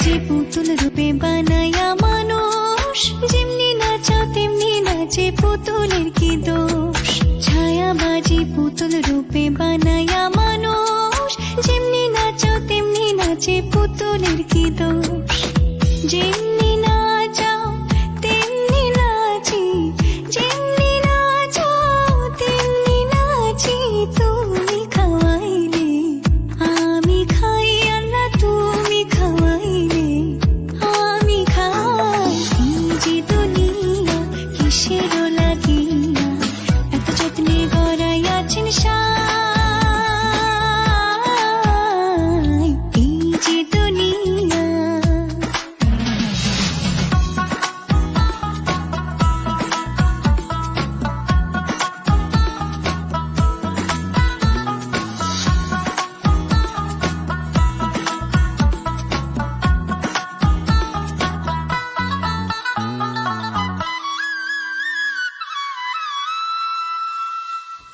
বাজি পুতুল রূপে বানায়া মানুষ, যেমনি নাচাও তেমনি নাচে পুতুলের কি দোষ। ছায়া বাজি পুতুল রূপে বানায়া মানুষ, যেমনি নাচাও তেমনি নাচে পুতুলের কি দোষ। যেমনি নাচাও তেমনি নাচি, যেমনি নাচাও তেমনি নাচি। তুমি খাওয়াইলে আমি খাই, আল্লাহ তুমি খাওয়াইলে আমি খাই। এই যে দুনিয়া কিসের লাগিয়া এত যত্নে গড়াইয়াছেন সাই। এই যে দুনিয়া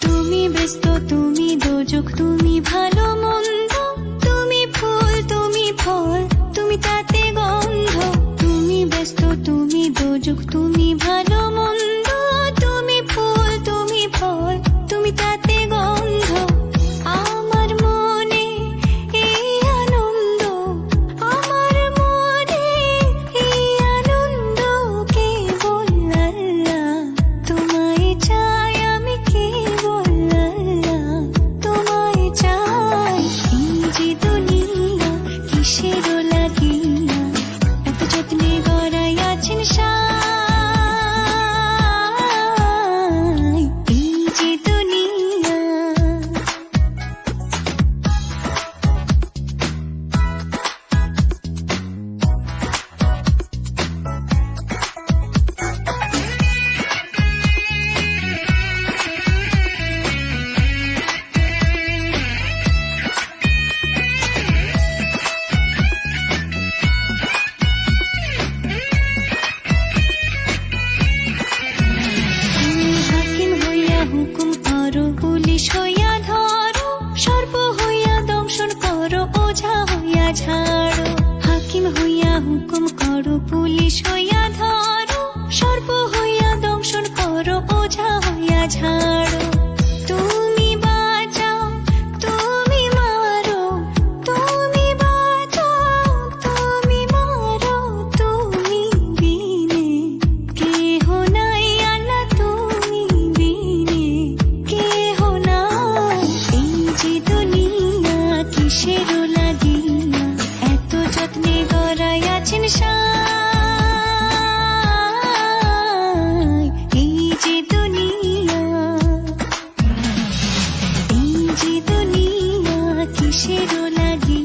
তুমি ব্যস্ত, তুমি দোজক, তুমি ভালো মন্দ, তুমি ফুল, তুমি ফল, তুমি তাতে গন্ধ। তুমি ব্যস্ত, তুমি দোজক, তুমি ভালো মন্দ, তুমি ফুল, তুমি ফল, তুমি তাতে গন্ধ। আমার মনে এই আনন্দ, আমার মনে এই আনন্দ কেবল আল্লাহ তোমায় চাই, আমি কেবল আল্লাহ তোমায় চাই। এই যে দুনিয়া কিসের লাগিয়া এত যত্নে গড়াইয়াছেন সাই। এই যে দুনিয়া হাকিম হইয়া হুকুম করো, পুলিশ হইয়া ধরো, সর্প হইয়া দংশন করো, ওঝা হইয়া ঝাড়ো। হাকিম হইয়া হুকুম করো, পুলিশ হইয়া ধরো, সর্প হইয়া দংশন করো, ওঝা হইয়া ঝাড়ো। তুমি বাঁচাও, তুমি মারো, তুমি বাঁচাও, তুমি মারো, তুমি বিনে কেহ নাই, আল্লাহ তুমি বিনে কেহ নাই। এই যে দুনিয়া কিসের লাগিয়া এত যত্নে গড়াইয়াছেন সাই। এই যে দুনিয়া, এই যে দুনিয়া কিসের লাগিয়া